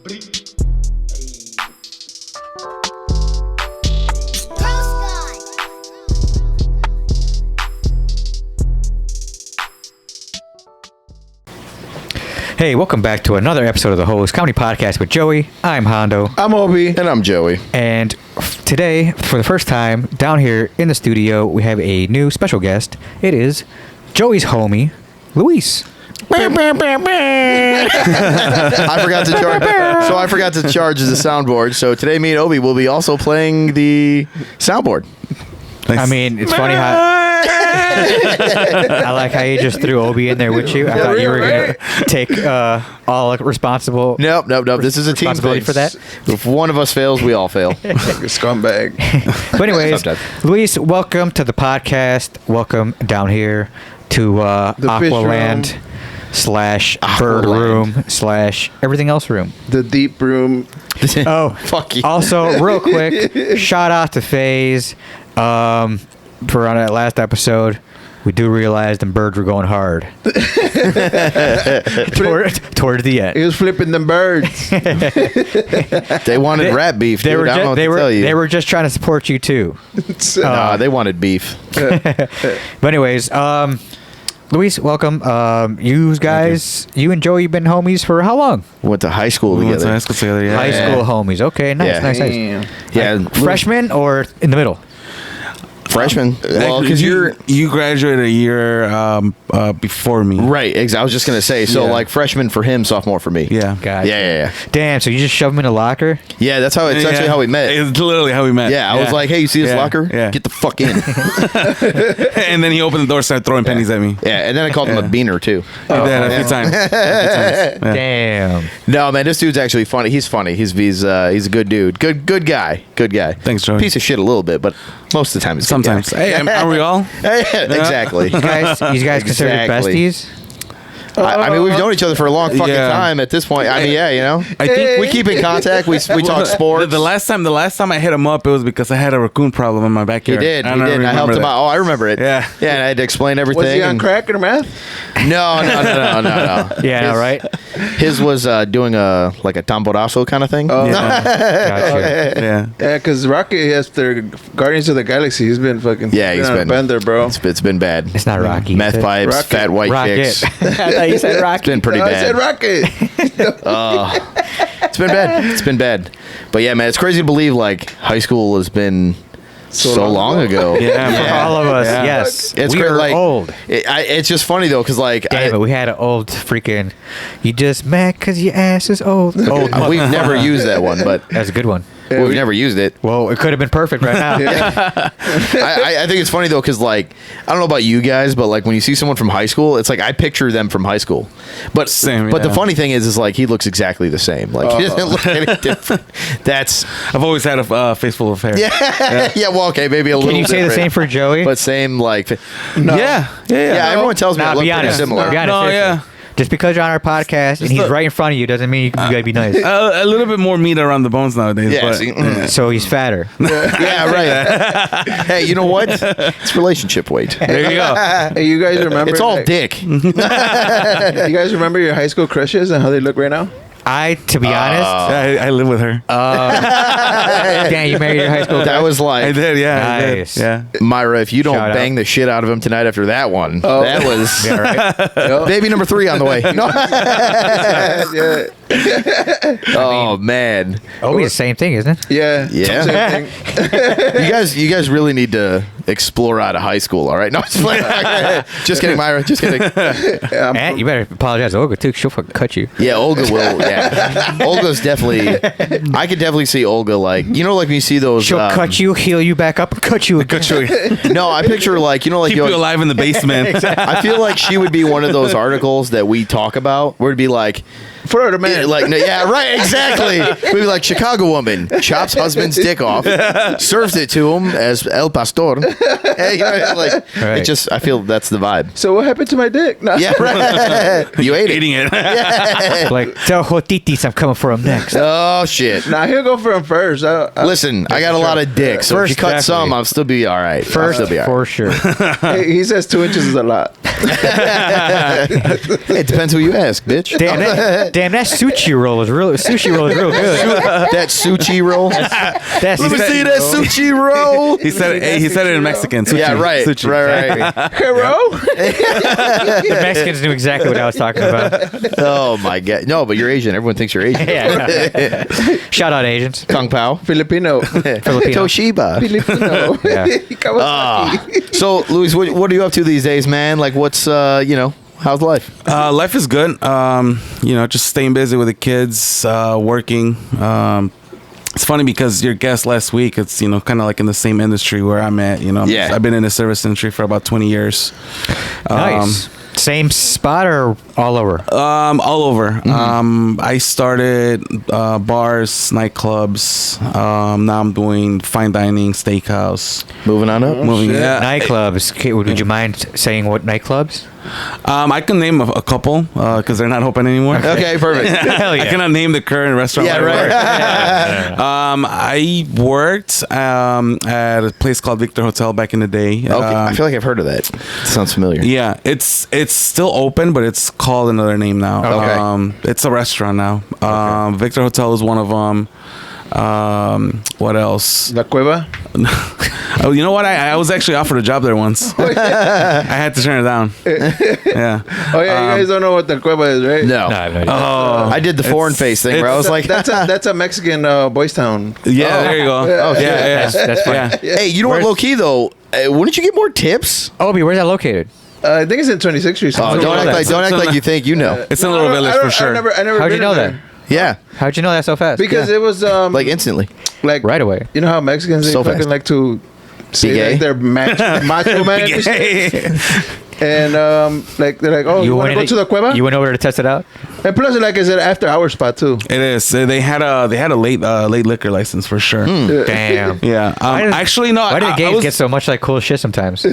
Hey, welcome back to another episode of the Host Comedy Podcast with Joey. I'm Hondo. I'm Obi. And I'm Joey. And today, for the first time, down here in the studio, we have a new special guest. It is Joey's homie, Luis. I forgot to charge the soundboard. So today, me and Obi will be also playing the soundboard. Nice. I mean, it's funny how I like how you just threw Obi in there with you. I thought you were gonna take all responsible. Nope. This is a team thing. For that. If one of us fails, we all fail. Scumbag. But anyways, Luis, welcome to the podcast. Welcome down here to Aqualand / bird room / everything else room. The deep room. Oh, fuck you. Also, real quick, shout out to FaZe. For on that last episode, we do realize the birds were going hard toward the end. He was flipping them birds. They wanted rat beef. They dude. They were just trying to support you too. Nah, they wanted beef. But anyways, Luis, welcome. You and Joey, you've been homies for how long? Went to high school together. High school homies. Okay, nice. Yeah, like freshman or in the middle? Freshman. Well, because you graduated a year before me. Right, exactly. I was just going to say, so like freshman for him, sophomore for me. Yeah. Gotcha. Yeah. Damn, so you just shoved him in a locker? Yeah, that's actually how we met. It's literally how we met. Yeah, I was like, hey, you see this locker? Yeah. Get the fuck in. And then he opened the door and started throwing pennies at me. Yeah, and then I called him a beaner, too. A few times. Yeah. Damn. No, man, this dude's actually funny. He's funny. He's a good dude. Good guy. Thanks, Joey. Piece of shit a little bit, but most of the time it's sometimes. Hey, are we all? Exactly. You guys consider besties? I mean, we've known each other for a long fucking time at this point. I mean, yeah, you know. I think we keep in contact. We talk sports. The last time I hit him up, it was because I had a raccoon problem in my backyard. You did. I helped him out. Oh, I remember it. Yeah. Yeah, and I had to explain everything. Was he on crack or meth? No. Yeah, right. His was doing a tamborazo kind of thing. Oh, Gotcha. Yeah. Yeah, because Rocky, after Guardians of the Galaxy, he's been fucking. Yeah, he's been a bender, bro. It's been bad. It's not Rocky. Meth pipes, Rocket. fat white chicks. I thought you said Rocky. It's been pretty I bad. said Rocket. It's been bad. But yeah, man, it's crazy to believe like high school has been so long ago. Yeah, For all of us, Yeah. yes. It's we great, were like, old. It's just funny though, because like Damn it, we had an old freaking. You just mad because your ass is old. we've never used that one, but That's a good one. we've never used it. Well, it could have been perfect right now. I think it's funny though, because like I don't know about you guys, but like when you see someone from high school, it's like I picture them from high school. But Same, But the yeah. funny thing is like he looks exactly the same. Like he doesn't look any different. I've always had a face full of hair. Yeah. Well, okay, maybe a little. Can you say the different, same for Joey? But same like. No. Yeah. Yeah, everyone tells me I Nah, look be pretty honest. similar. Be honest, No, seriously. yeah. Just because you're on our podcast and he's right in front of you doesn't mean you gotta be nice. A little bit more meat around the bones nowadays. Yeah, but, see, So he's fatter. Yeah, right. Hey, you know what? It's relationship weight. There you go. Hey, you guys remember? It's all like, dick. You guys remember your high school crushes and how they look right now? To be honest, I live with her. damn, you married your high school. That was I like, did, yeah. Nice. I did. Yeah. Myra, if you don't Shout out. bang the shit out of him tonight after that one, that was Yeah, right. baby number 3 on the way. No. Yeah. Oh, man. Oh, it's the same thing, isn't it? Yeah. Yeah. Same thing. You guys really need to explore out of high school, all right? No, just kidding, Myra. Just kidding. And you better apologize to Olga too, 'cause she'll fucking cut you. Yeah, Olga will. Yeah, Olga's definitely. I could definitely see Olga like like when you see those. She'll cut you, heal you back up, and cut you again. No, I picture like Keep you alive in the basement. I feel like she would be one of those articles that we talk about where it'd be like. Florida man. Like, no, yeah, right, exactly. We'd be like, Chicago woman chops husband's dick off, serves it to him as El Pastor. Hey, like, Right. it just, I feel that's the vibe. So what happened to my dick? No. Yeah, right. You ate it. Eating it. Like, tell Jotitis I'm coming for him next. Oh, shit. Nah, he'll go for him first. Listen, I got a lot of dicks, so First, if you cut definitely. some, I'll still be all right. First, I'll still be all right. for sure. Hey, he says 2 inches is a lot. It depends who you ask, bitch. Damn it. Damn, that sushi roll is real. Sushi roll is real good. That sushi roll. That's Let me see that sushi roll. He said it in Mexican. Sushi. Yeah, right. Sushi. Right. Hero. The Mexicans knew exactly what I was talking about. Oh my god. No, but you're Asian. Everyone thinks you're Asian. Yeah. Shout out Asians. Kung Pao. Filipino. Toshiba. Filipino. Yeah. Kawasaki. So, Luis, what are you up to these days, man? Like, what's how's life? Life is good. Just staying busy with the kids, working. It's funny because your guest last week, it's, kind of like in the same industry where I'm at, Yeah. I've been in the service industry for about 20 years. Nice. Same spot or all over? All over. I started bars, nightclubs. Now I'm doing fine dining, steakhouse. Moving on up. Nightclubs. Okay, would you mind saying what nightclubs? I can name a couple because they're not open anymore. Okay, perfect. Hell yeah. I cannot name the current restaurant. Yeah, where I right. work. I worked at a place called Victor Hotel back in the day. Okay, I feel like I've heard of that. Sounds familiar. Yeah, it's still open, but it's called another name now. Okay. It's a restaurant now. Victor Hotel is one of them. What else? La Cueva. Oh, you know what? I was actually offered a job there once. I had to turn it down. Yeah. Oh yeah, you guys don't know what the Cueva is, right? No. No, I have no idea. Oh, I did the foreign face thing where I was like, That's a Mexican boys town. yeah. There you go. Oh, yeah. That's fine. Yeah. hey, you know what, Where's- low key though? Wouldn't you get more tips? Obi, where's that located? I think it's in 26th Street. Oh, don't act like you think you know. It's in a little village for sure. I never How'd you been know there. that? Yeah, How'd you know that so fast? Because it was like instantly. like Right away. You know how Mexicans they So fucking fast. like to say Be gay? like they're macho man and shit. And like they're like, oh, you want to go to the Cueva? You went over to test it out? And plus, like, it's an after hour spot too. It is. They had a late liquor license for sure. Damn. Yeah. Why No. Why do the I gays was- get so much like cool shit sometimes? You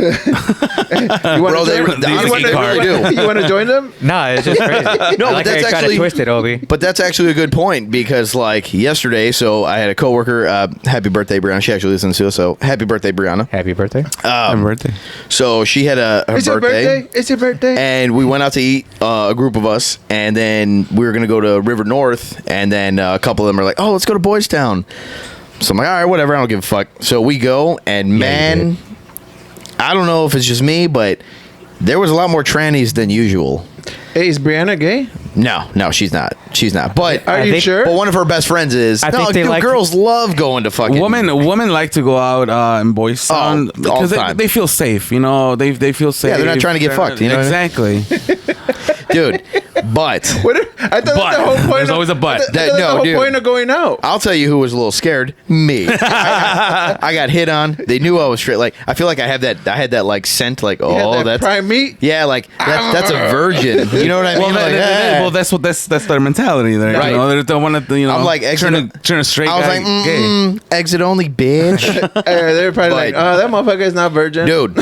want Bro, they honestly really do. You want to join them? No, it's just crazy. No, I but like how that's you try actually- to twist it, Obi. But that's actually a good point because, like, yesterday, so I had a coworker. Happy birthday, Brianna. She actually listens to us, so happy birthday, Brianna. Happy birthday. Happy birthday. So she had her It's your birthday. It's your birthday. and we went out to eat, a group of us, and then we were gonna go to River North, and then a couple of them are like, "Oh, let's go to Boys Town." So I'm like, "All right, whatever. I don't give a fuck." So we go, and man, I don't know if it's just me, but there was a lot more trannies than usual. Hey, is Brianna gay? No, she's not. She's not. But Are you think- sure? But one of her best friends is. I No, think they dude, like- girls love going to fucking Women like to go out in Boys Town all because the time. they feel safe. You know, they feel safe. Yeah, they're not trying to get fucked, you know what I mean? Exactly. dude. But What if, I thought But. that's the whole point. There's always a but. I thought That- that's no, the whole dude. point of going out. I'll tell you who was a little scared. Me. I got hit on. They knew I was straight. Like I feel like I had that like scent. Like You had oh, that that's prime meat. yeah. Like that's a virgin. You know what I mean? Like, ah. That's their mentality there. Right. You know, they don't want to. You know, I'm like turn a straight I was guy like, gay. exit only, bitch. They're probably But- like, oh, that motherfucker is not virgin. Dude.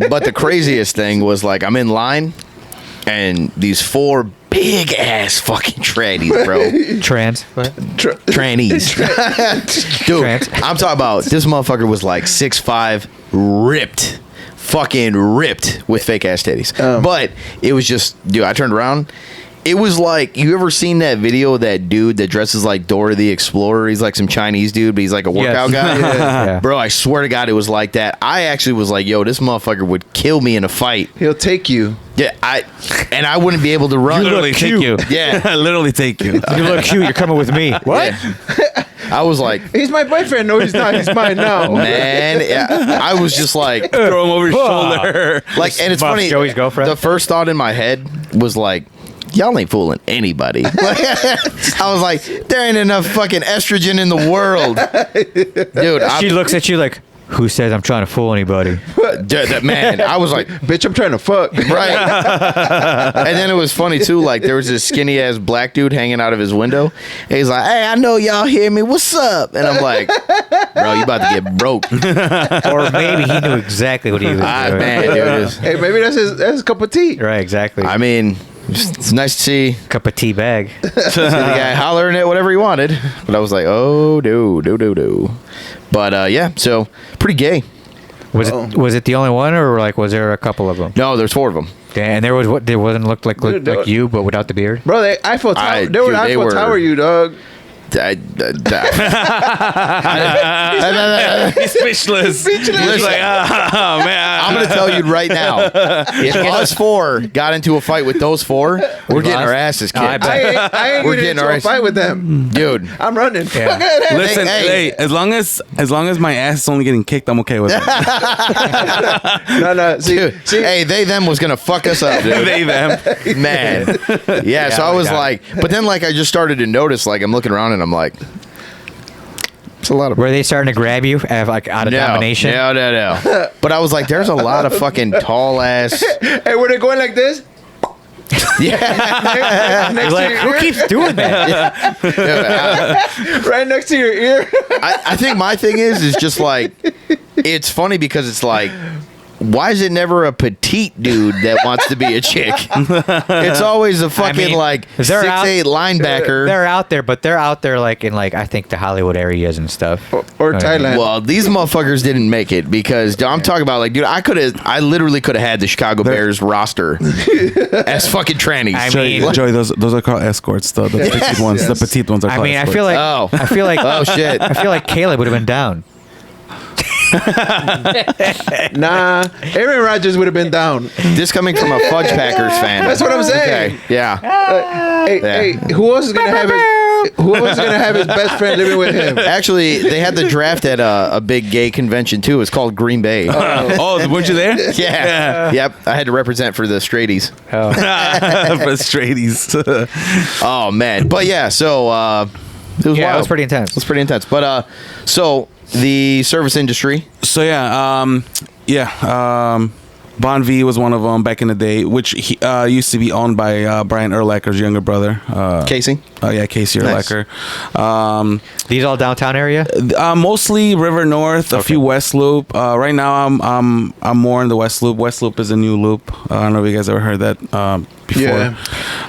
But the craziest thing was like I'm in line, and these 4 big ass fucking trannies, bro. Trans. Trannies. Dude, Trans. I'm talking about this motherfucker was like 6'5", ripped. Fucking ripped with fake ass titties. But it was just, dude, I turned around. It was like, you ever seen that video of that dude that dresses like Dora the Explorer? He's like some Chinese dude, but he's like a workout guy. Yeah. Bro, I swear to God, it was like that. I actually was like, yo, this motherfucker would kill me in a fight. He'll take you. Yeah, I wouldn't be able to run. Literally take you. Yeah. Literally take you. You look cute. You're coming with me. What? Yeah. I was like, He's my boyfriend. No, he's not. He's mine now. man, yeah, I was just like, Throw him over his shoulder. like, and it's Buff funny. Joey's girlfriend? The first thought in my head was like, y'all ain't fooling anybody. I was like, there ain't enough fucking estrogen in the world, dude. She looks at you like, who says I'm trying to fool anybody? Man, I was like, Bitch, I'm trying to fuck. right. And then it was funny too. Like there was this skinny ass black dude hanging out of his window. And he's like, "Hey, I know y'all hear me. What's up?" And I'm like, "Bro, you about to get broke." Or maybe he knew exactly what he was doing. Man, dude, it was- Hey, maybe that's his cup of tea. Right, exactly. I mean, it's nice to see Cup of tea bag. the guy hollering at whatever he wanted. But I was like, oh, do. But yeah, so pretty gay. Was it the only one, or like was there a couple of them? No, there's 4 of them. Yeah, and there was what there wasn't looked like Dude, like you, but without the beard. Bro, they Eiffel Tower. They were dude, they Eiffel were- Tower you, dog. He's Speechless. Listen, Like, oh man. I'm gonna tell you right now. If us four got into a fight with those four, we're getting our asses kicked. I bet. I ain't We're getting getting into our a fight with them. Dude. I'm running. Yeah. Listen, Hey. hey, as long as my ass is only getting kicked, I'm okay with it. No. See, Dude, hey, they them was gonna fuck us up, dude. They them. Man. Yeah, so I was like, but then like I just started to notice, like I'm looking around and I'm like, it's a lot of Were they starting to grab you like out of domination? No. But I was like, there's a lot of fucking tall ass. hey, were they going like this? Yeah. Next Like, to who your ear? keeps doing that? Right next to your ear. I think my thing is just like, it's funny because it's like, why is it never a petite dude that wants to be a chick? It's always a fucking like 6'8" linebacker. They're out there, but they're out there like in like I think the Hollywood areas and stuff. Or You know what I mean? Thailand. Well, these motherfuckers didn't make it because I'm talking about like, dude, I literally could have had the Chicago Bears roster as fucking trannies. I Joey, mean- Joey, those are called escorts. The petite ones. yes. The petite ones are I called mean, I escorts. feel like Oh. I feel like Oh, shit. I feel like Caleb would have been down. Nah, Aaron Rodgers would have been down. This coming from a Fudge Packers fan. That's what I'm saying. Okay. Yeah. Hey, who else is gonna have his? Who else is gonna have his best friend living with him? Actually, they had the draft at a big gay convention too. It's called Green Bay. Oh, weren't you there? Yeah. Yep. I had to represent for the straighties. Oh. For straighties. Oh man. But yeah, so it was Yeah, wild. it was pretty intense. It was pretty intense. But so the service industry. So Bon V was one of them back in the day, which he, used to be owned by Brian Urlacher's younger brother. Casey. Oh yeah, Casey Nice. Urlacher. These all downtown area? Mostly River North, a few West Loop. Right now, I'm more in the West Loop. West Loop is a new loop. I don't know if you guys ever heard that before. Yeah.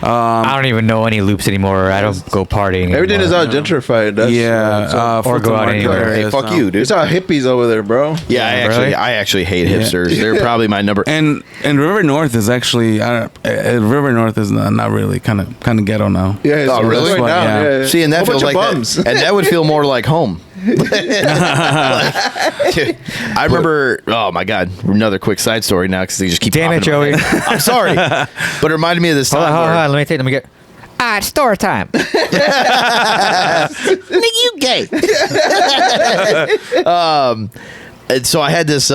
I don't even know any loops anymore. I don't go partying. Everything is anymore. all gentrified. That's, Yeah, or Fulton go out Market anywhere. Hey, areas fuck now. you, dude. It's all hippies over there, bro. Yeah, Really? I actually hate hipsters. They're probably my number. And River North is actually River North is not really kind of ghetto now. Yeah. It's Oh, really? going That's down. why, Yeah. See, and that Whole feels bunch like of bums. that, and that would feel more like home. I remember. Oh my god! Another quick side story now because they just keep. Damn it, popping in my Joey. head. I'm sorry, but it reminded me of this time. Hold where- on. Let me get. It's story time. you gay. And so I had this.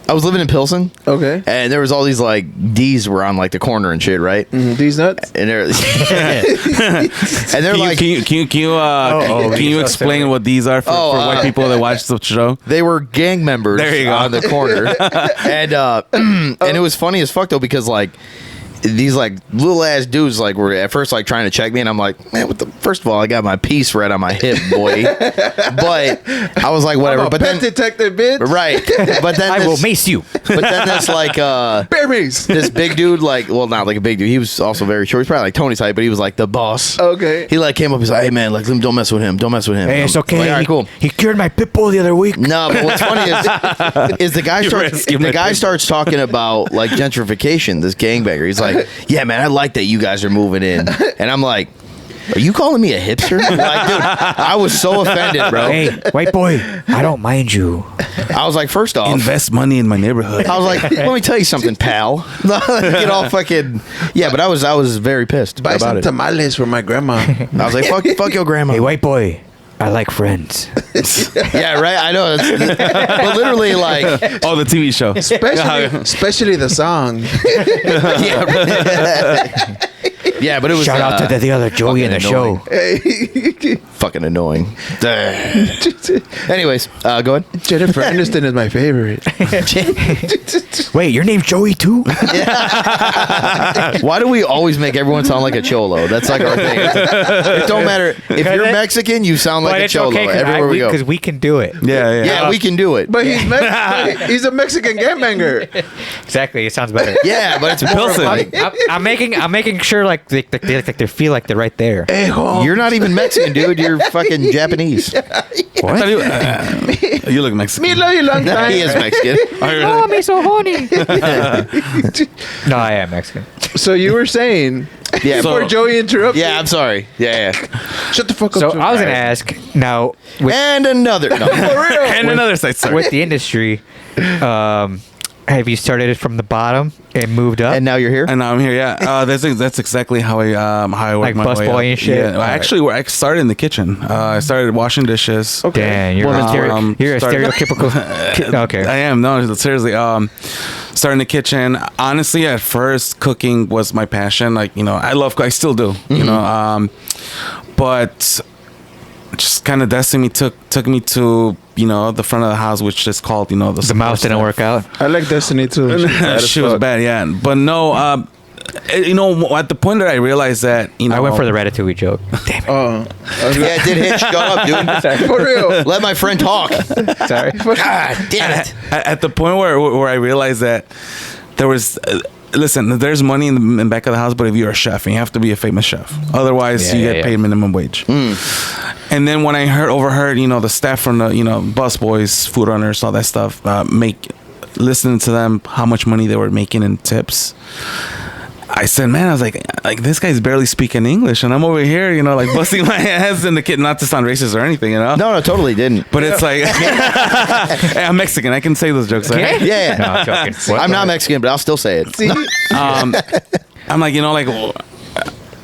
I was living in Pilsen. Okay. And there was all these like D's were on like the corner and shit, right? These nuts. And they're and they're like Can you explain silly. what these are for white people that watch the show? they were gang members There you go. on the corner, and it was funny as fuck though because like these like little ass dudes like were at first like trying to check me and I'm like, man, what the first of all, I got my piece right on my hip, boy. But I was like, whatever. I'm a But pet then detective, bitch. right. But then I will mace you. But then this like Bear mace. this big dude, like, well, not like a big dude. He was also very short. He's probably like Tony's height, but he was like the boss. Okay. He like came up. He's like, hey man, like don't mess with him. Don't mess with him. Hey, it's I'm okay. Like, all right, cool. He cured my pit bull the other week. No, but what's funny is the guy starts talking about like gentrification. This gangbanger. He's like, yeah, man, I like that you guys are moving in, and I'm like, are you calling me a hipster? Like, dude, I was so offended, bro. Hey, white boy, I don't mind you. I was like, first off, Invest money in my neighborhood. I was like, let me tell you something, pal. Get all fucking yeah, but I was very pissed Buy about some it. tamales for my grandma. I was like, fuck your grandma. Hey, white boy, I like Friends. Yeah, right. I know. But literally, like, Oh, the TV show. Especially the song. yeah, but it was Shout out to the other Joey in the annoying. show. fucking annoying. Anyways, go ahead. Jennifer Aniston is my favorite. Wait, your name's Joey too? Why do we always make everyone sound like a cholo? That's like our thing. It don't matter if you're Mexican, you sound like a cholo everywhere we go. Because we can do it. Yeah. Yeah, we can do it. But he's a Mexican gangbanger. Exactly. It sounds better. Yeah, but it's more of Pilsen. like, I'm making sure like they feel like they're right there. You're not even Mexican, dude. You're fucking Japanese. What? You look Mexican. Me love you long time. He is Mexican. Oh, me so horny. No, I am Mexican. So you were saying Yeah, before Joey interrupted. Yeah, I'm sorry. Yeah. Shut the fuck up. So Joey. I was gonna ask now And another. No. For real. And another side story. with the industry. Have you started it from the bottom and moved up? And now you're here? And now I'm here. Yeah, that's exactly how I work Like my way busboy up. and shit? Yeah, Alright. actually, I started in the kitchen. I started washing dishes. Okay. Damn, you're, you're a started- stereotypical. Okay. I am. No, seriously. Starting in the kitchen. Honestly, at first, cooking was my passion. Like, I still do. You know, but just kind of destiny took me to the front of the house, which is called The mouse didn't work out. I like Destiny too. She's bad as She was fuck. bad, yeah. But no, at the point that I realized that I went for the Ratatouille joke. Damn it. Oh, Yeah, did hit. Shut up, dude. for real. Let my friend talk. Sorry. God damn it. At the point where I realized that there was. Listen, there's money in the back of the house, but if you're a chef, and you have to be a famous chef, otherwise you get paid minimum wage. And then when I overheard, the staff from the, bus boys, food runners, all that stuff, listening to them how much money they were making in tips. I said, man, I was like this guy's barely speaking English, and I'm over here, like busting my ass in the kitchen, not to sound racist or anything, No, totally didn't. But it's like, hey, I'm Mexican. I can say those jokes. Right? Yeah. No, I'm joking. What? I'm not Mexican, but I'll still say it. See? I'm like,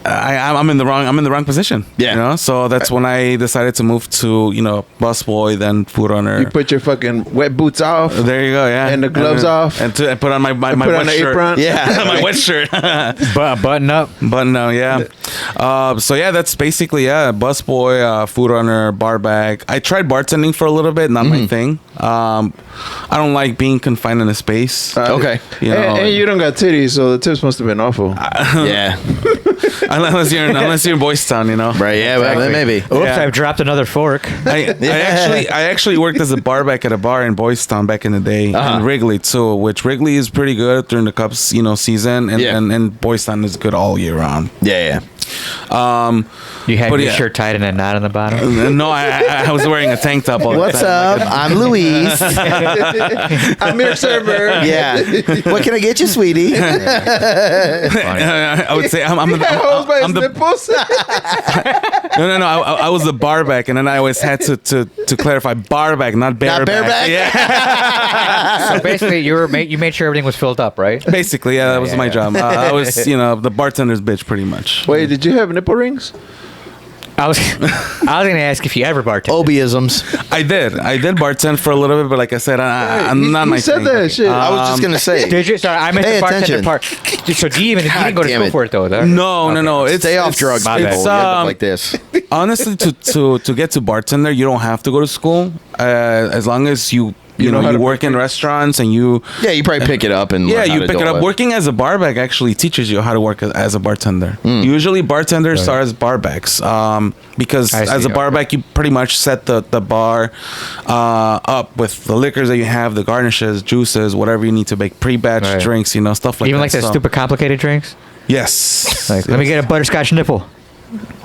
I'm in the wrong position. Yeah. So that's when I decided to move to busboy, then food runner. You put your fucking wet boots off. There you go, yeah. And the gloves off. and put on my Put wet on the shirt. apron. Yeah. My wet shirt. Button up. But no, yeah. So yeah, that's basically busboy, food runner, bar bag. I tried bartending for a little bit, not my thing. I don't like being confined in a space. Okay. And you don't got titties, so the tips must have been awful. Yeah. unless you're in Boys Town, Right, yeah, well, then maybe. Oops, Yeah. I've dropped another fork. I actually worked as a bar back at a bar in Boys Town back in the day, and Wrigley too. Which Wrigley is pretty good during the Cubs, season, and Yeah. and Boys Town is good all year round. Yeah. You had But your yeah. shirt tied and a knot on the bottom. No, I was wearing a tank top all the What's time. up? I'm Luis. I'm your server. Yeah. What can I get you, sweetie? I would say I'm He got hosed by his the nipples. no. I was the bar back, and then I always had to clarify bar back, not bareback. bareback? Yeah, So basically, you made sure everything was filled up, right? basically, that was my job. I was, the bartender's bitch, pretty much. Wait, did you have nipple rings? I was gonna ask if you ever bartended. Obiisms. I did bartend for a little bit, but like I said, I'm not my He said thing. that shit. I was just going to say. Did you? Sorry, I missed Pay the bartender attention. part. So do you didn't go to damn school it. for it though? No. It's Stay off it's- drugs, my people. bad. You end up like this. Honestly, to get to bartender, you don't have to go to school. As long as you know how to work in restaurants and you Yeah, you probably pick it up and yeah learn how you to pick do it up. it. Working as a bar back actually teaches you how to work as a bartender. Usually bartenders start as bar backs because I see, as a bar okay. back you pretty much set the bar up with the liquors that you have, the garnishes, juices, whatever you need to make, pre-batch Right. drinks, stuff like Even that. like the So- stupid complicated drinks. Yes. Like, let me get a butterscotch nipple.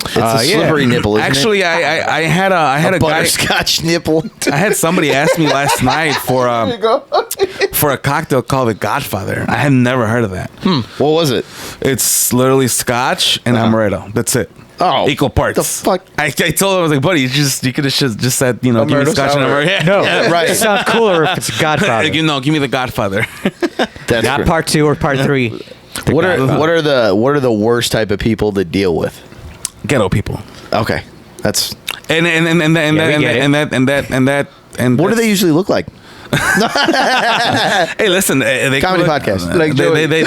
It's a slippery nipple, isn't Actually, I had a guy. butterscotch nipple. I had somebody ask me last night for a cocktail called the Godfather. I had never heard of that. What was it? It's literally scotch and amaretto. That's it. Oh, Equal parts. the fuck? I told him, I was like, buddy, you could have just said, give me Amaretto scotch and sour. amaretto. Yeah. No, Yeah, right. It sounds cooler if it's Godfather. Give me the Godfather. That's Not great. part 2 or part 3. What are the worst type of people to deal with? Ghetto people. Okay, that's. And What do they usually look like? Hey, listen, they Comedy come- podcast. Like Joey. they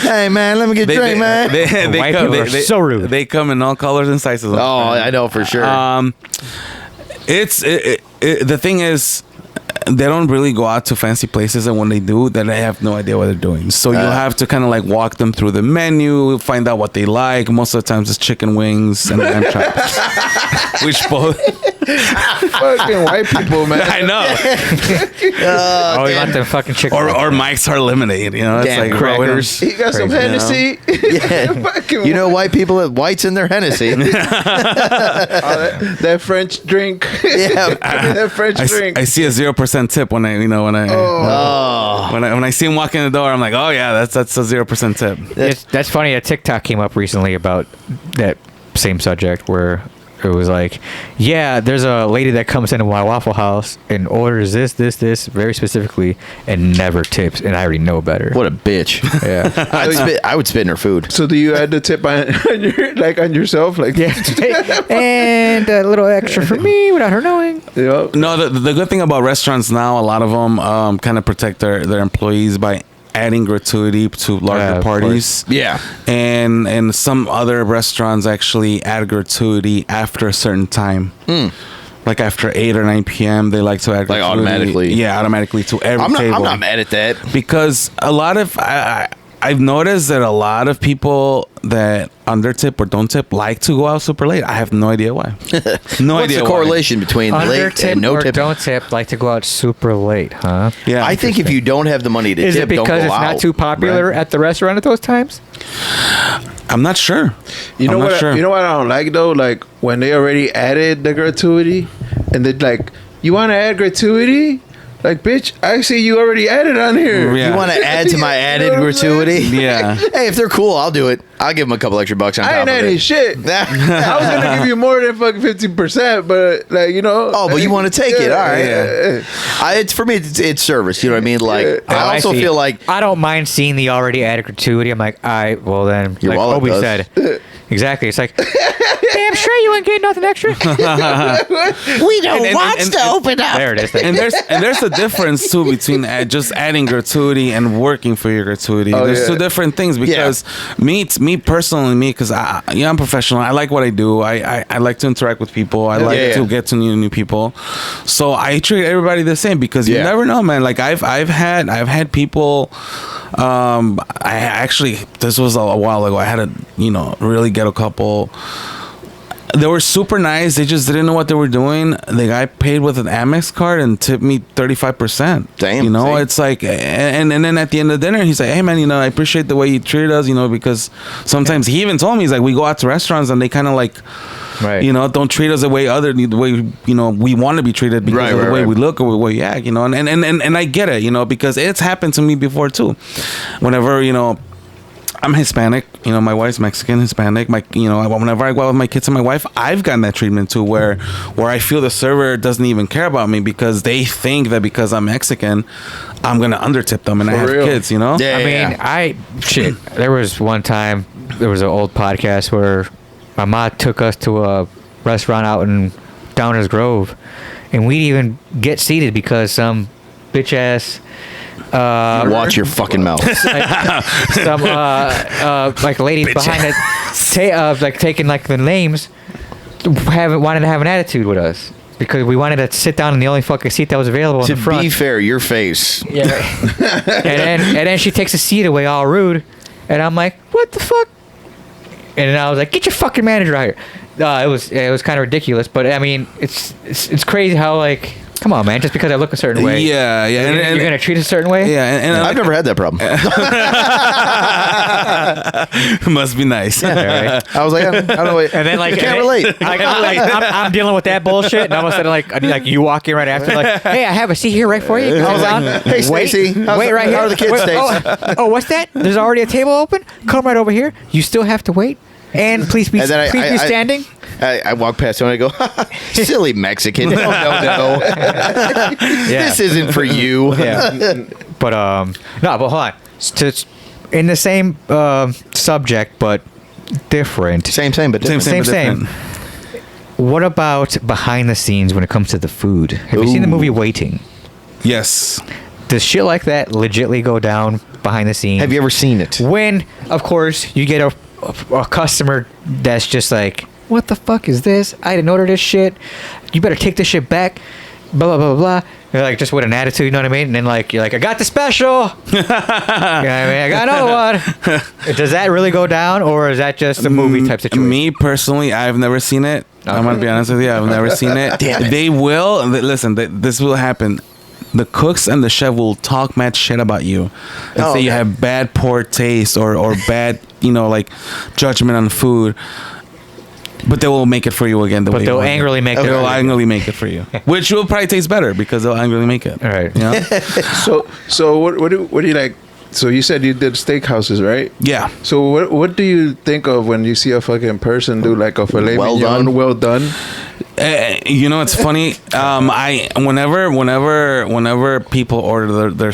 Hey man, let me get a drink, man. White people are so rude. They come in all colors and sizes. Oh, I know for sure. The thing is, they don't really go out to fancy places, and when they do, then they have no idea what they're doing. So you have to kind of like walk them through the menu, find out what they like. Most of the times, it's chicken wings and lamb chops, which both Fucking white people, man. I know. We want them fucking chicken. Or Mike's Hard Lemonade. You know, it's Damn like bro, we don't- crackers. He got some Hennessy. Yeah. Fucking You know, white people have whites in their Hennessy. that French drink. Yeah. That French drink. I see a 0% tip when I when I see him walk in the door. I'm like, oh yeah, that's a 0% tip. That's funny. A TikTok came up recently about that same subject where it was like, yeah, there's a lady that comes into my Waffle House and orders this very specifically and never tips, and I already know better. What a bitch. Yeah. I would spit in her food. So do you add the tip on your, like on yourself? Like, Yeah. And a little extra for me without her knowing. you know? No, the good thing about restaurants now, a lot of them kind of protect their employees by adding gratuity to larger of parties. Yeah. And some other restaurants actually add gratuity after a certain time. Like after 8 or 9 p.m., they like to add Like gratuity. automatically. Yeah, automatically to every table. I'm not mad at that. Because a lot of I've noticed that a lot of people that undertip or don't tip like to go out super late. I have no idea why. No What's idea the why. correlation between Under late tip and no or tip? don't tip, like to go out super late, huh? Yeah, I think if you don't have the money to Is tip, it because don't go it's out. not too popular Right? at the restaurant at those times? I'm not sure. You know I'm not what? sure. You know what I don't like though? Like when they already added the gratuity, and they're like, "You want to add gratuity?" Like, bitch, I see you already added on here. Yeah. You want to add to my You added know what I'm saying? gratuity? Yeah. Hey, if they're cool, I'll do it. I'll give them a couple extra bucks on I top ain't of adding it. shit. I was gonna give you more than fucking 50%, but like, you know. Oh, but you want to take it? All right. Yeah. It's for me. It's service. You know what I mean? Like, Yeah. I also see. feel like I don't mind seeing the already added gratuity. I'm like, well then, Your like wallet Obi does. said. Exactly. It's like, damn sure you ain't getting nothing extra. we don't and- open up. There it is. And there's a difference too between just adding gratuity and working for your gratuity. Oh, There's yeah. two different things because me personally, because I'm professional. I like what I do. I like to interact with people. I like Yeah. to get to new people. So I treat everybody the same because you Yeah. never know, man. Like I've had people. I actually, this was a while ago. I had a really ghetto couple. They were super nice. They just didn't know what they were doing. The guy paid with an Amex card and tipped me 35%. Damn, You know, see? it's like, and then at the end of dinner, he's like, hey man, I appreciate the way you treated us, because sometimes he even told me, he's like, we go out to restaurants and they kind of like, Right. don't treat us the way we want to be treated because Right, of the right, way right. we look or the way we act, and I get it, because it's happened to me before too. Whenever, I'm Hispanic, my wife's Mexican, Hispanic. Whenever I go out with my kids and my wife, I've gotten that treatment too, where I feel the server doesn't even care about me because they think that because I'm Mexican, I'm gonna undertip them and I For have real. kids, Yeah, I mean, there was one time, there was an old podcast where my mom took us to a restaurant out in Downers Grove, and we'd even get seated because some bitch ass Watch your fucking mouth. some like ladies behind the like taking like the names wanted to have an attitude with us because we wanted to sit down in the only fucking seat that was available in To the front. be fair, your face. Yeah. and then she takes a seat away all rude, and I'm like, what the fuck? And then I was like, get your fucking manager out here. It was kind of ridiculous, but I mean, it's crazy how like, come on, man, just because I look a certain way, Yeah, yeah. you're gonna treat a certain way. Yeah, and I've never had that problem. must be nice. Right. I was like, I don't know. And then like, can't and then- relate. Like, I'm dealing with that bullshit, and all of a sudden like you walk in right after, like, hey, I have a seat here right for you. I was Hold like, on. hey, Stacy, Wait right here. how are the kids, Wait, Stace? oh, what's that? There's already a table open. Come right over here. You still have to wait, and please be And then be standing. I walk past him and I go, silly Mexican. No. This isn't for you. Yeah. But no, but hold on. In the same subject, but different. Same, but different. Same. Same. What about behind the scenes when it comes to the food? Have you seen the Ooh. movie Waiting? Yes. Does shit like that legitly go down behind the scenes? Have you ever seen it? When, of course, you get a customer that's just like, what the fuck is this? I didn't order this shit. You better take this shit back. Blah, blah, blah, blah. They're like, just with an attitude, you know what I mean? And then like, you're like, I got the special. You know what I mean? I got another one. Does that really go down, or is that just a movie type situation? Me personally, I've never seen it. I'm gonna be honest with you. I've never seen it. Damn it. They will listen. This will happen. The cooks and the chef will talk mad shit about you and say you have bad, poor taste or bad, like judgment on food. But they will make it for you again. But they'll angrily make it. They'll angrily make it for you, which will probably taste better because they'll angrily make it. All right. You know? So what do you like? So you said you did steakhouses, right? Yeah. So what do you think of when you see a fucking person do like a filet mignon, well done? It's funny. I whenever people order their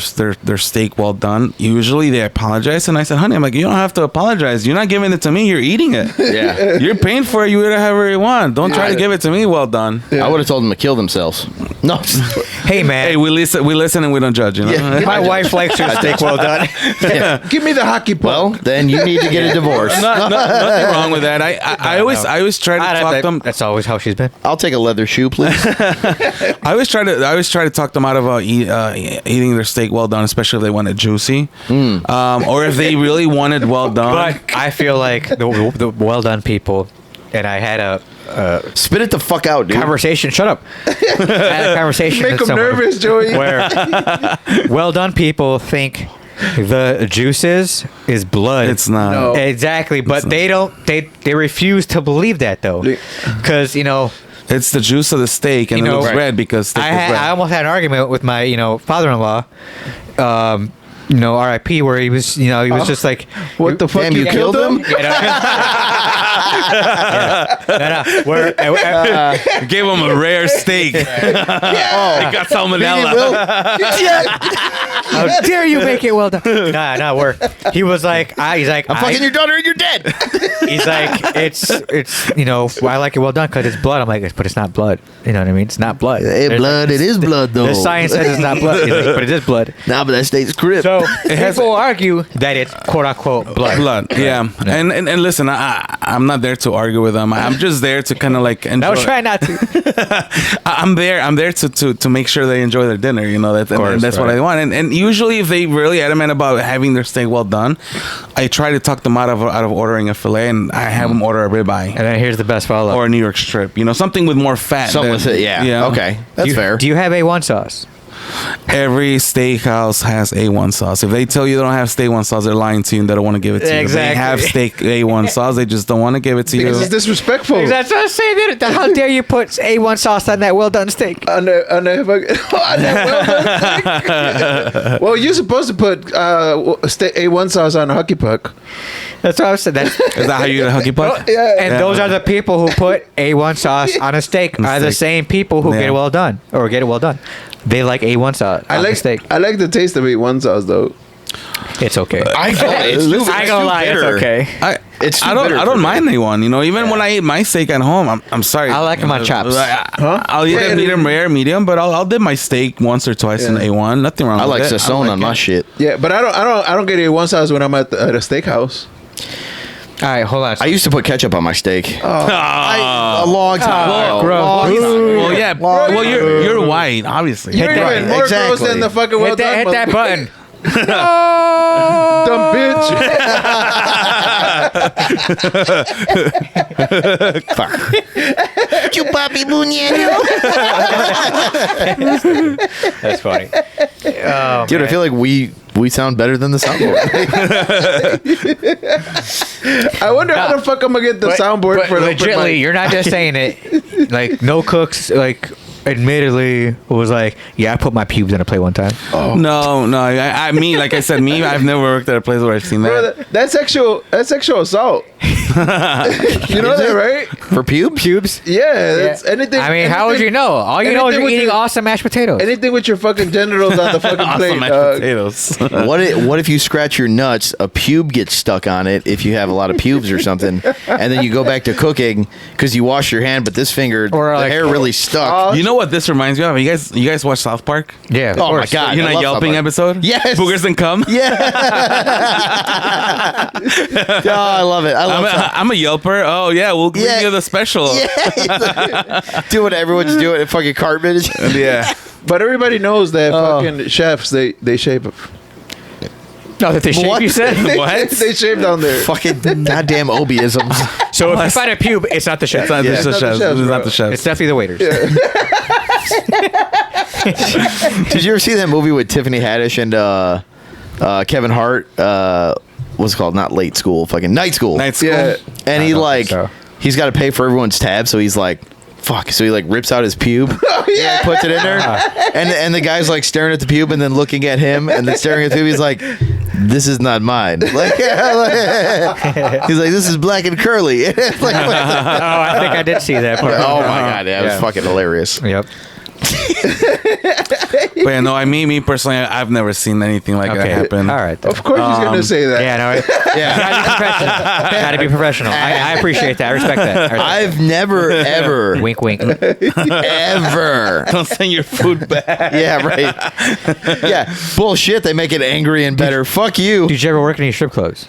steak well done, usually they apologize, and I said, "Honey, I'm like, you don't have to apologize. You're not giving it to me. You're eating it. Yeah. You're paying for it. You eat it however you want. Don't try to give it to me well done." I would have told them to kill themselves. No. Hey man, Hey, we listen and we don't judge. You know? Yeah. my wife likes her steak well done. Give me the hockey puck. Well, then you need to get a divorce. Nothing wrong with that. I always try to talk them. That's always how she's been. I'll take a leather shoe, please. I always try to talk them out of eating their steak well done, especially if they want it juicy, or if they really want it well done. But I feel like the well done people, and I had a Spit it the fuck out, dude. conversation. Shut up. I had a conversation. Make with them someone nervous, Joey. Where well done people think the juices is blood. It's not. No. Exactly, but they don't. They refuse to believe that though, because It's the juice of the steak, and it looks red because steak is red. I almost had an argument with my father-in-law. R.I.P. Where he was just like, What the fuck? Damn, you killed him? Where Gave him a rare steak. It got salmonella. how dare you make it well done? Nah, where he was like, he's like, I'm fucking your daughter and you're dead. He's like, it's I like it well done because it's blood. I'm like, but it's not blood. You know what I mean? It's not blood. It is blood though. The science says it's not blood. He's like, but it is blood. Nah, but that steak's crib. So people argue that it's quote unquote blood. Yeah. And listen, I'm not there to argue with them. I'm just there to kind of like enjoy. I was trying not to. I'm there to make sure they enjoy their dinner. That's what right. I want. And usually, if they really adamant about having their steak well done, I try to talk them out of ordering a fillet, and I have them order a ribeye And then here's the best follow-up. or a New York strip. Something with more fat. Something with it, yeah. You know? Okay, that's fair. Do you have A1 sauce? Every steakhouse has A1 sauce. If they tell you they don't have A1 sauce, they're lying to you and they don't want to give it to you. Exactly. They have steak A1 sauce. They just don't want to give it to you. Because it's disrespectful. That's what I'm saying. How dare you put A1 sauce on that well done steak? On that well done steak. Well, you're supposed to put A1 sauce on a hockey puck. That's what I said. Is that how you get a huggy puck? Yeah. And those are the people who put A1 sauce on a steak are the same people who get it well done or get it well done. They like A1 sauce on the steak. I like the taste of A1 sauce though. It's okay. I ain't gonna lie, it's okay. I don't mind A1. Even when I eat my steak at home, I'm sorry. I like them on chops. I'll eat it medium rare, medium, but I'll dip my steak once or twice in A1. Nothing wrong I with like it. Saison on my shit. Yeah, but I don't get A1 sauce when I'm at a steakhouse. All right, hold on. I used to put ketchup on my steak. A long time ago. gross. Long time ago. Well, yeah. Well, you're white, obviously. You're even more gross than the fucking well done. Hit that button. Dumb bitch. Chupapi muñeco. That's funny. Dude, I feel like we sound better than the soundboard. I wonder how the fuck I'm gonna get the soundboard for legitimately, you're not just saying it. Like no cooks, admittedly was like, yeah, I put my pubes in a plate one time. No. Like I said, I've never worked at a place where I've seen that. Bro, that's sexual assault. You know that, right? For pubes? Yeah, that's anything. I mean, how would you know? All you know is you're eating awesome mashed potatoes. Anything with your fucking genitals on the fucking plate. Awesome mashed potatoes. What if you scratch your nuts, a pube gets stuck on it if you have a lot of pubes or something, and then you go back to cooking because you wash your hand, but this finger, Or the like- hair really stuck. You know what this reminds me of? You guys watch South Park? Yeah. Of Oh my course. God. You know I love yelping South Park. episode? Yes. Boogers and cum? Yeah. Oh, I love it. I'm a yelper. Oh yeah, we'll give Yeah. you the special. Do what everyone's doing at fucking Cartman. Yeah. But everybody knows that fucking chefs they shape. No, that they shave. What? You said. What? They shaved down there. Fucking goddamn obiisms. So if you find a pube, it's not the chef. It's not Yeah, the it's not the chefs. chefs, It's bro. not the chefs. It's definitely the waiters. Did you ever see that movie with Tiffany Haddish and Kevin Hart? What's it called? Not Late School. Fucking Night School. Night school. Yeah. And I he don't like think so. he's got to pay for everyone's tab, so he's like, fuck. So he like rips out his pube, yeah. puts it in there, and the guy's like staring at the pube and then looking at him and then staring at the pube. He's like, this is not mine. Like, he's like, this is black and curly. It's like, Oh, I think I did see that part. oh my god, yeah, it was fucking hilarious. Yep. But yeah, no, me personally, I've never seen anything like that happen. All right. then. Of course he's gonna say that. Yeah, no. Yeah. Gotta be professional. I appreciate that. I respect that. I respect I've never ever that. Wink, wink. ever. Don't send your food back. Yeah, right. Yeah, bullshit. They make it angry and better. Fuck you. Did you ever work in any strip clubs?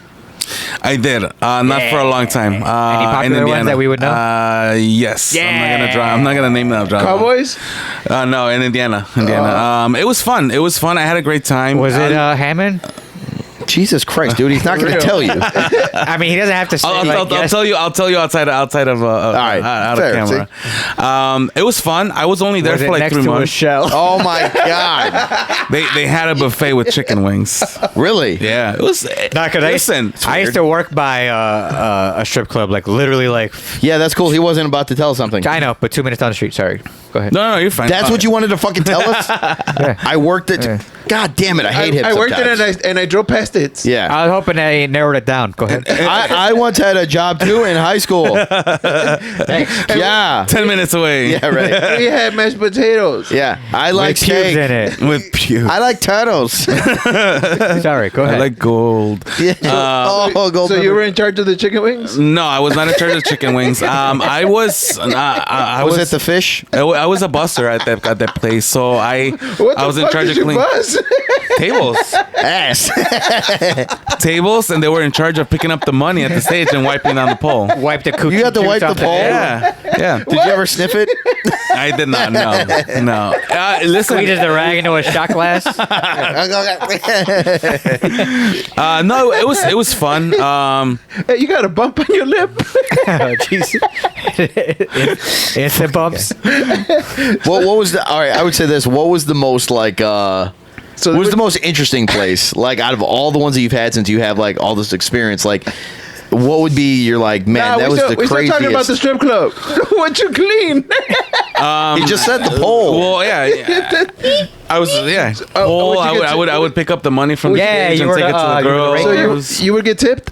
I did. Not for a long time. Any In popular Indiana. ones that we would know? Yes. Yeah. I'm not gonna name them. Cowboys? No, in Indiana. It was fun. It was fun. I had a great time. Was it Hammond? Jesus Christ, dude. He's not going to tell you. I mean, he doesn't have to say. I'll tell you. I'll tell you outside of right, out fair, of camera. It was fun. I was only there Was for it like next 3 to a months. shell? Oh my God. They had a buffet with chicken wings. Really? Yeah, it was. Not because Listen, I used to work by a strip club, like literally, like Yeah, that's cool. He wasn't about to tell something. I know, but 2 minutes down the street. Sorry, go ahead. No, you're fine. That's what you wanted to fucking tell us? Yeah. I worked at. Yeah. God damn it. I hate him. I worked in sometimes. it and I drove past it. Yeah. I was hoping they narrowed it down. Go ahead. I once had a job too in high school. Yeah. 10 minutes away. Yeah, right. We had mashed potatoes. Yeah. I like With pubes steak. in it. With pew. I like turtles. Sorry, go I ahead. like gold. Yeah. Gold So you pepper. were in charge of the chicken wings? No, I was not in charge of chicken wings. I was. I was it the fish? I was a busser at that place, so I What the was in fuck charge did of you cleaning buzz? tables, Ass. and they were in charge of picking up the money at the stage and wiping down the pole. Wipe the coochie. You had to juice wipe off the pole? Yeah. Did you ever sniff it? I did not. No. Listen, Squeezes the rag into a shot glass. no, it was fun. Hey, you got a bump on your lip? Oh, jeez. Instant bumps. What was the? All right, I would say this. What was the most like? So What was the most interesting place? Like out of all the ones that you've had since you have like all this experience, like what would be your like? Man, that was the we still talking about craziest. the strip club. What you clean? He just said the pole. Well, yeah. I was Oh, would you get I would pick up the money from the Yeah, stage you and were take it the- to the you were the girl. regular? So you would get tipped?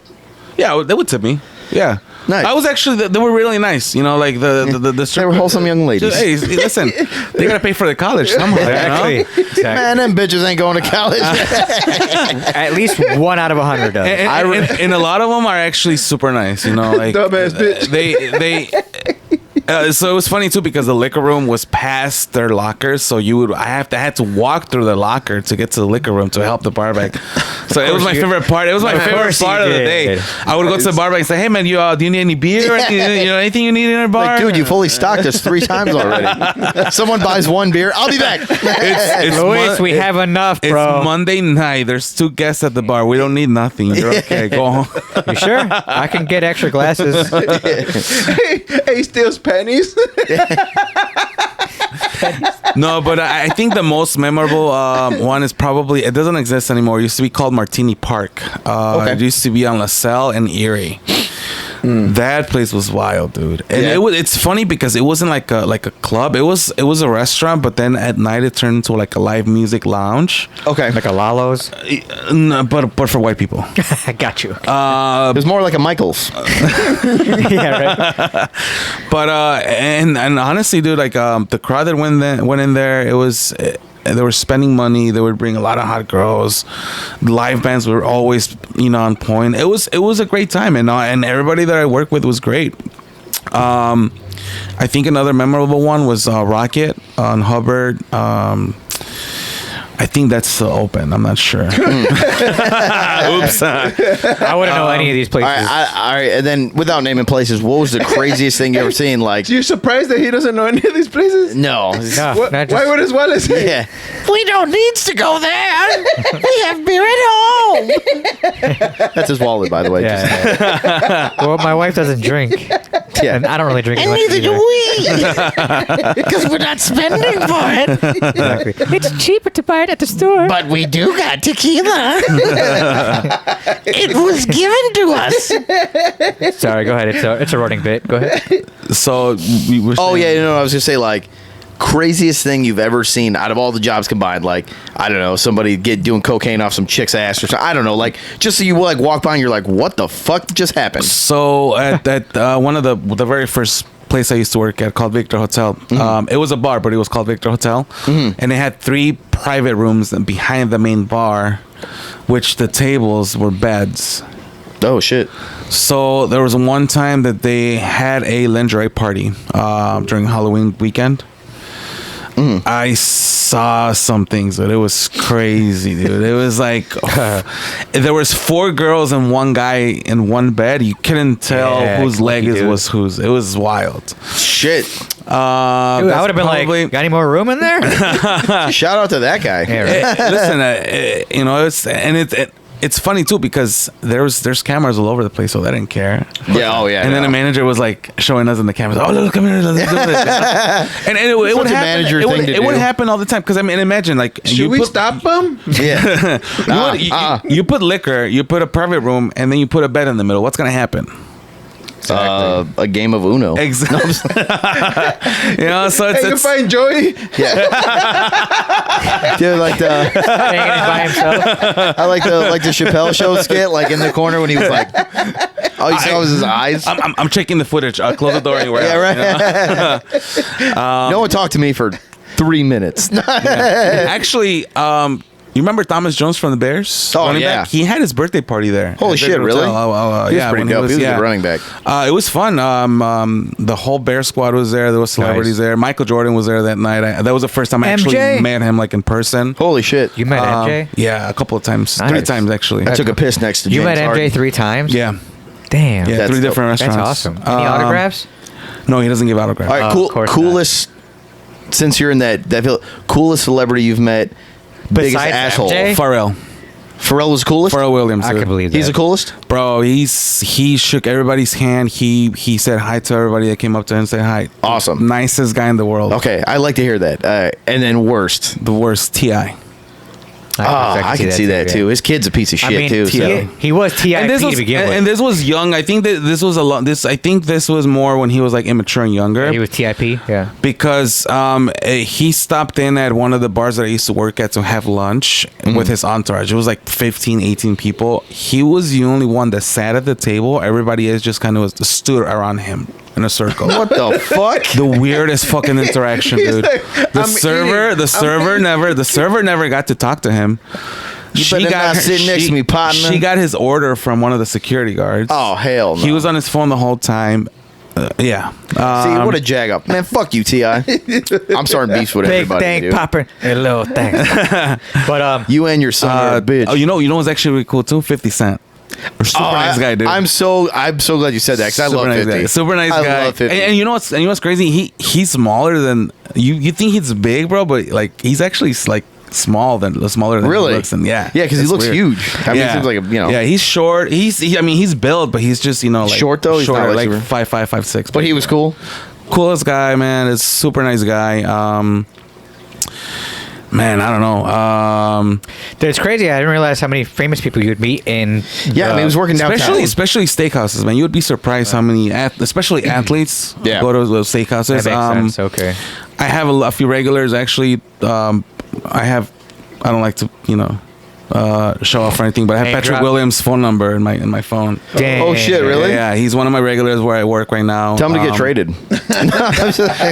Yeah, they would tip me. Yeah. Nice. I was actually they were really nice. You know, like the They were wholesome young ladies. Hey, listen, they gotta pay for the college somehow. Exactly. Exactly. Man, them bitches ain't going to college. At least 1 out of 100 does. And a lot of them are actually super nice. You know, like Dumbass bitch. they. So it was funny too because the liquor room was past their lockers, so I had to walk through the locker to get to the liquor room to help the barback. So it was my favorite part. It was my favorite course you part of the day. did. I would go to the barback and say, "Hey man, do you need any beer? Or anything, anything you need in our bar?" Like, dude, you fully stocked us 3 times already. Someone buys 1 beer, I'll be back. It's Luis, we have enough, It's bro. Monday night. There's 2 guests at the bar. We don't need nothing. You're okay. Go home. You sure? I can get extra glasses. He steals pennies. No, but I think the most memorable one is probably, it doesn't exist anymore. It used to be called Martini Park. Okay. It used to be on LaSalle and Erie. That place was wild, dude. And Yeah. it's funny because it wasn't like a club. It was a restaurant, but then at night it turned into like a live music lounge. Okay. Like a Lalo's. No, but for white people. I got you. It was more like a Michael's. Yeah, right. But and honestly, dude, like the crowd that went in there, it was. They were spending money. They would bring a lot of hot girls. Live bands were always, on point. It was a great time, and everybody that I worked with was great. I think another memorable one was Rocket on Hubbard. I think that's still open. I'm not sure. Oops. I wouldn't know any of these places. All right, and then without naming places, what was the craziest thing you ever seen? Like, You're surprised that he doesn't know any of these places? no. No, What, not why just- would his wallet say? Yeah. We don't need to go there. We have beer at home. That's his wallet, by the way. Yeah, yeah. Well, my wife doesn't drink. Yeah. And I don't really drink. And much neither do either. we. Because we're not spending for it. Exactly. It's cheaper to buy it at the store. But we do got tequila. It was given to us. Sorry, go ahead. It's a running bit. Go ahead. So we were. Oh, saying- yeah, I was going to say, like, craziest thing you've ever seen out of all the jobs combined. Like, I don't know, somebody doing cocaine off some chick's ass or something. I don't know. Like, just so you like walk by and you're like, what the fuck just happened? So at one of the very first place I used to work at called Victor Hotel. It was a bar, but it was called Victor Hotel, and it had 3 private rooms behind the main bar, which the tables were beds. Oh, shit. So there was one time that they had a lingerie party during Halloween weekend. I saw some things, but it was crazy, dude. It was like there was 4 girls and 1 guy in one bed. You couldn't tell whose leg was whose. It was wild. Shit. Dude, I would have been like, got any more room in there? Shout out to that guy. Yeah, right. Listen, you know, it's funny too because there's cameras all over the place, so they didn't care. Yeah, oh yeah. And then the manager was like showing us in the cameras. Oh, look, come here, let's do this. And it would Such a happen. manager thing to It would do. happen all the time because I mean, imagine like Should we stop him? Yeah. you put liquor, you put a private room, and then you put a bed in the middle. What's gonna happen? A game of Uno. Exactly. You know, so Hey, you it's find Joey? Yeah. Dude, like the Hanging in by himself. I like the Chappelle show skit, like in the corner when he was like, all you saw was his eyes. I'm checking the footage. Close the door anywhere. Yeah, right. You know? No one talked to me for 3 minutes. Actually, you remember Thomas Jones from the Bears? Oh, Running yeah. back? He had his birthday party there. Holy at shit, Victor really? Hotel. He was pretty when dope. He was a good running back. It was fun. The whole Bear squad was there. There was celebrities there. Michael Jordan was there that night. That was the first time I actually MJ? met him like in person. Holy shit. You met MJ? Yeah, a couple of times. Nice. 3 times actually. I took a piss next to James You met MJ Harden. 3 times? Yeah. Damn. Yeah, That's 3 different That's restaurants. awesome. Any autographs? No, he doesn't give autographs. All right, Oh, of course coolest, since you're in that field, coolest celebrity you've met, biggest Besides asshole. MJ? Pharrell. Pharrell was coolest? Pharrell Williams. I dude. can believe that. He's the coolest? Bro, he shook everybody's hand. He said hi to everybody that came up to him and said hi. Awesome. Nicest guy in the world. Okay, I like to hear that. And then worst. The worst, T.I. I can see that too. His kid's a piece of shit too. So. he was TIP to begin with. And this was young. I think that this was a lot. I think this was more when he was like immature and younger. He was TIP, yeah. Because he stopped in at one of the bars that I used to work at to have lunch with his entourage. It was like 15, 18 people. He was the only one that sat at the table. Everybody else just kind of stood around him in a circle. What the fuck? The weirdest fucking interaction, He's dude. like, The "I'm server never got to talk to him. You better not sit next to me, partner. She got his order from one of the security guards. Oh, hell no. He was on his phone the whole time. Yeah. See, what a jag up. Man, fuck you, T.I. I'm starting beefs with Big everybody, thing dude. popper. A little thanks. But You and your son are a bitch. Oh, you know what's actually really cool too? 50 Cent. Super nice guy, dude. I'm so glad you said that because I love nice 50. guy. Super nice I guy. love 50. And you know what's crazy? He's smaller than you think he's big, bro, but like he's actually like smaller than Really? he looks. And yeah, Yeah, because he it's looks weird. huge. I mean, he seems like a, Yeah, he's short. He's built, but he's just like Short, though? He's not, shorter, like, like super- 5'5", 5'6". But he was cool. Coolest guy, man. It's super nice guy. Man, I don't know. it's crazy. I didn't realize how many famous people you would meet in. Yeah, I mean, he was working downtown. Especially steakhouses, man. You would be surprised how many, especially athletes, Yeah. go to those steakhouses. That makes sense. Okay. I have a few regulars actually. I don't like to show off or anything, but I have Name Patrick drop. Williams' phone number in my phone. Dang. Oh, shit, really? Yeah, he's one of my regulars where I work right now. Tell him to get traded.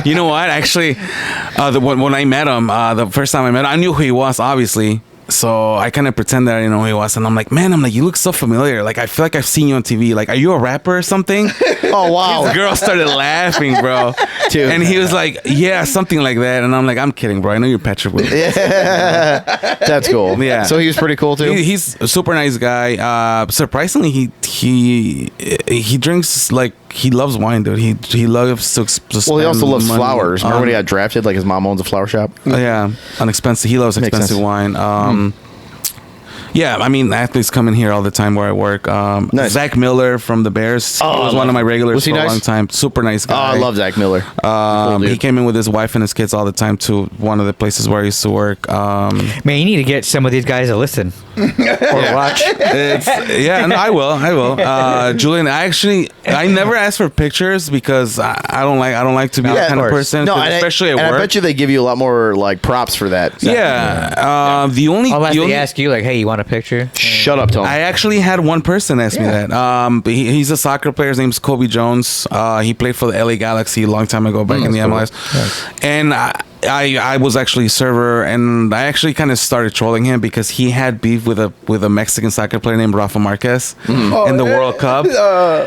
You know what? Actually, when I met him, the first time I met him, I knew who he was, obviously. So I kind of pretend that I didn't know who he was, and I'm like, you look so familiar. Like I feel like I've seen you on TV. Like, are you a rapper or something? Oh, wow. The girl started laughing, bro. too. And he was like, yeah, something like that. And I'm like, I'm kidding, bro. I know you're Patrick Willis. Yeah. That's cool. Yeah. So he was pretty cool too. He's a super nice guy. Surprisingly, he drinks like he loves wine, dude. He loves to Well, he also spend loves money flowers. Remember when he on- got drafted? Like his mom owns a flower shop. Yeah, unexpensive. He loves Makes expensive sense. wine. Yeah, I mean, athletes come in here all the time where I work. Nice. Zach Miller from the Bears. Oh, he was I one love of my him. regulars Was he for a nice? long time. Super nice Oh, guy. I love Zach Miller. Cool dude. He came in with his wife and his kids all the time to one of the places where I used to work. Man, you need to get some of these guys to listen or watch. No, I will. Julian, I never ask for pictures because I don't like to be Yeah, that of kind of course. person. No, 'cause and especially at I work. bet you they give you a lot more like props for that. Yeah. The only Unless the they only- ask you, like, hey, you want a picture? Shut up, Tony. I actually had one person ask me that. But he's a soccer player. His name's Kobe Jones. He played for the LA Galaxy a long time ago back in the MLS. And I was actually a server, and I actually kind of started trolling him because he had beef with a Mexican soccer player named Rafa Marquez in the World Cup.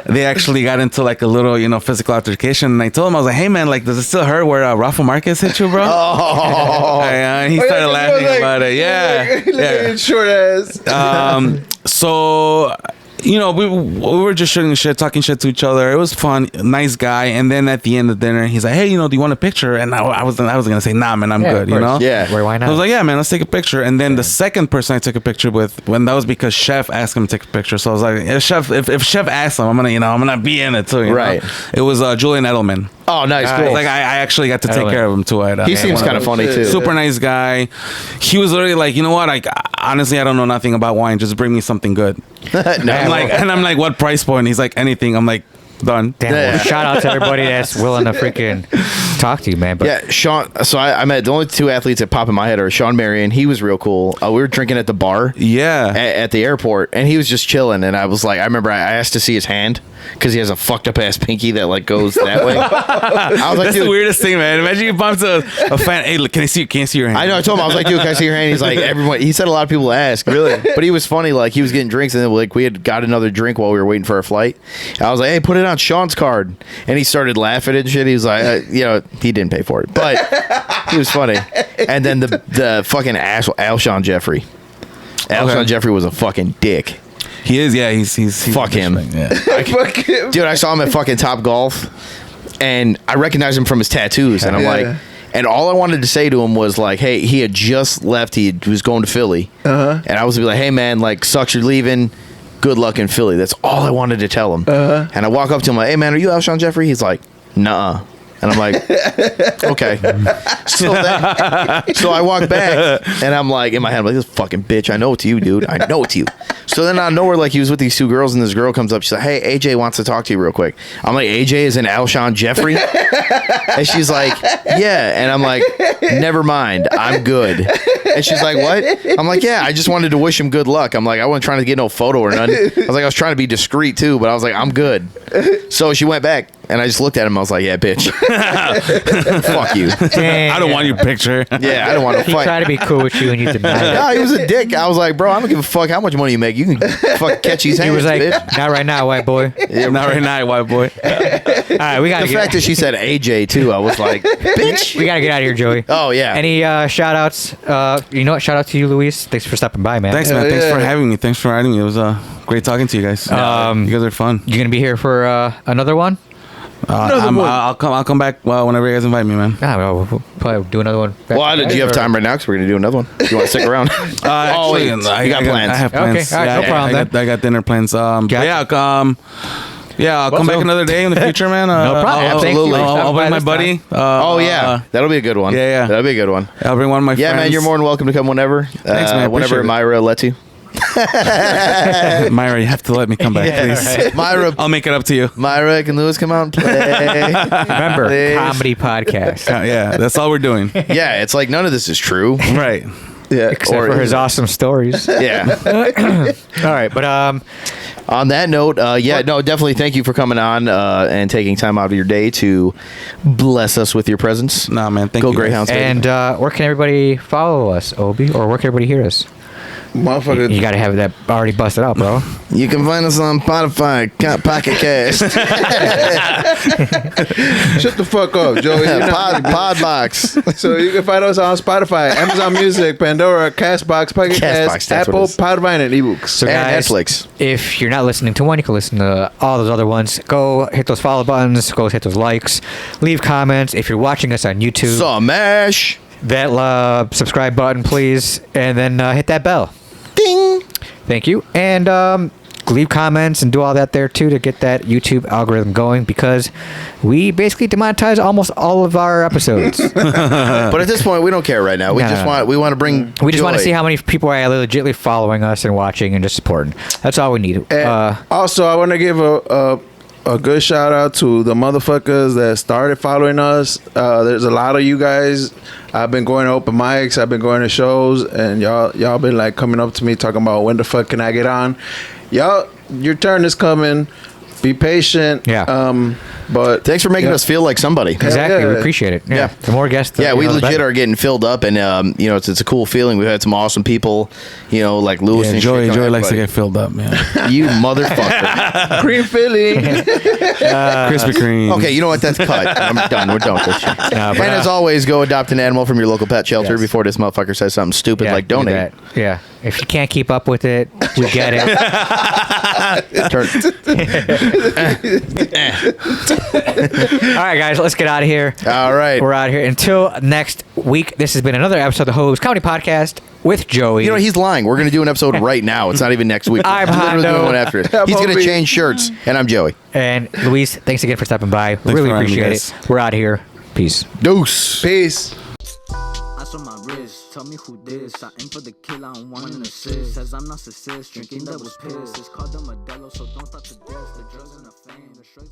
They actually got into like a little, physical altercation, and I told him, I was like, "Hey man, like, does it still hurt where Rafa Marquez hit you, bro?" And he started laughing about it. Yeah. Short ass. So, we were just shooting shit, talking shit to each other. It was fun, nice guy. And then at the end of dinner, he's like, "Hey, do you want a picture?" And I was gonna say, "Nah, man, I'm Yeah, good." of You know? course. Yeah. Why not? I was like, "Yeah, man, let's take a picture." And then the second person I took a picture with, that was because Chef asked him to take a picture. So I was like, if Chef asks him, I'm gonna be in it too. You Right. know? It was Julian Edelman. Oh, nice, Cool. cool. Like I actually got to take Edelman. care of him too. He seems kind of funny too. Super nice guy. He was literally like, "You know what? Like, honestly, I don't know nothing about wine. Just bring me something good." No. I'm like, "What price point?" He's like, "Anything." I'm like, "Done." Damn, Yeah. well, shout out to everybody that's willing to freaking talk to you, man. But Yeah, Sean. So I met the only two athletes that pop in my head are Sean Marion. He was real cool. We were drinking at the bar Yeah. at the airport, and he was just chilling. And I was like, I remember I asked to see his hand because he has a fucked up ass pinky that like goes that way. I was like, That's dude. the weirdest thing, man. Imagine you bump to a fan. Hey, look, can I see your hand? I know. I told him I was like, dude, can I see your hand? He's like, everyone. He said a lot of people ask, really, but he was funny. Like he was getting drinks, and then like we had got another drink while we were waiting for our flight. I was like, hey, put it on Sean's card, and he started laughing and shit. He was like, he didn't pay for it, but he was funny. And then the fucking Alshon Jeffrey. Alshon Jeffrey was a fucking dick. He is. Yeah. He's Fuck him. Yeah. Fuck him. Dude, I saw him at fucking Top Golf, and I recognized him from his tattoos, and I'm Yeah. like, and all I wanted to say to him was like, hey, he had just left, he was going to Philly, and I was like, hey man, like, sucks you're leaving, good luck in Philly. That's all I wanted to tell him. And I walk up to him like, hey man, are you Alshon Jeffrey? He's like, nuh-uh. And I'm like, okay. So I walk back, and I'm like, in my head, I'm like, this fucking bitch, I know it's you, dude. I know it's you. So then out of nowhere, like, he was with these two girls, and this girl comes up. She's like, hey, AJ wants to talk to you real quick. I'm like, AJ is an Alshon Jeffrey? And she's like, yeah. And I'm like, never mind. I'm good. And she's like, what? I'm like, yeah, I just wanted to wish him good luck. I'm like, I wasn't trying to get no photo or nothing. I was like, I was trying to be discreet, too, but I was like, I'm good. So she went back, and I just looked at him. I was like, yeah, bitch. Fuck you. damn, I don't want your picture. Yeah, I don't want to He fight. tried to be cool with you, and you denied it. No, he was a dick. I was like, bro, I don't give a fuck how much money you make. You can fuck catch these hands, He was like, bitch. "Not right now, white boy." Not right now, white boy. All right, we gotta The fact that she said AJ too, I was like, bitch. we gotta get out of here, Joey. Oh yeah. Any shout outs? You know what? Shout out to you, Luis. Thanks for stopping by, man. Thanks, man. Hell Thanks for yeah. having me. Thanks for having me. It was great talking to you guys. You guys are fun. You gonna be here for another one? I'll come back whenever you guys invite me, man. Nah, we'll probably do another one. Well, do you have time right now? Because we're gonna do another one. Do you want to stick around? Actually, wait. You got plans. I have Okay, plans. all right, no problem I got dinner plans. But Gotcha. yeah, I'll come back another day in the future, man. No problem. I'll, Thank you for I'll stopping bring by my this buddy. time. Oh yeah, that'll be a good one. Yeah. That'll be a good one. I'll bring one of my Yeah, friends. man, you're more than welcome to come whenever. Thanks, man. I Whenever appreciate it. Myra lets you. Myra, you have to let me come back, please. Myra, I'll make it up to you. Myra, can Lewis come out and play? Remember, Please. comedy podcast. Yeah, that's all we're doing. Yeah, it's like none of this is true. Right. Yeah. Except Or for is his it? awesome stories. Yeah. All right, but On that note, definitely thank you for coming on and taking time out of your day to bless us with your presence. Nah, man. Thank Go you. guys. Greyhounds. and where can everybody follow us, Obi, or where can everybody hear us? Motherfucker. You got to have that already busted out, bro. You can find us on Spotify, Pocket Cast, Shut the fuck up, Joey. Podbox. So you can find us on Spotify, Amazon Music, Pandora, Castbox, Pocket Cast, that's what Apple, it is. Podvine, and eBooks. So And guys, Netflix. if you're not listening to one, you can listen to all those other ones. Go hit those follow buttons. Go hit those likes. Leave comments. If you're watching us on YouTube, Smash. that subscribe button, please, and then hit that bell. Ding. Thank you. And leave comments and do all that there too to get that YouTube algorithm going, because we basically demonetize almost all of our episodes. But at this point, we don't care right now. We No, just no, no. want to bring. We just want to joy. see how many people are legitimately following us and watching and just supporting. That's all we need. And also, I want to give a good shout out to the motherfuckers that started following us. There's a lot of you guys. I've been going to open mics. I've been going to shows, and y'all been like coming up to me talking about when the fuck can I get on. Y'all, your turn is coming. Be patient. Yeah. But Thanks for making us feel like somebody. Exactly. Yeah. We appreciate it. Yeah. Yeah. The more guests. Yeah, we the legit better. are getting filled up, and it's a cool feeling. We've had some awesome people, like Lewis Yeah, and Joey shit, likes to everybody. get filled up, man. You motherfucker. cream filling. Krispy Kreme. Okay, you know what? That's cut. I'm done. We're done with this shit. No, And but, as always, go adopt an animal from your local pet shelter Yes. before this motherfucker says something stupid Yeah, like do donate. that. Yeah. If you can't keep up with it, we get it. Turn- All right, guys, let's get out of here. All right. We're out of here. Until next week, this has been another episode of the Hose Comedy Podcast with Joey. You know, he's lying. We're going to do an episode right now. It's not even next week. I'm We're literally Hondo. doing one after it. I'm He's going to Obi. change shirts, and I'm Joey. And Luis, thanks again for stopping by. for Really having me, appreciate guys. it. We're out of here. Peace. Deuce. Peace. Ice on my wrist, tell me who this. I aim for the kill, I don't want an assist. Says I'm narcissist, drinking that was piss. It's called the Modelo, so don't stop to diss. The drugs and the fame, the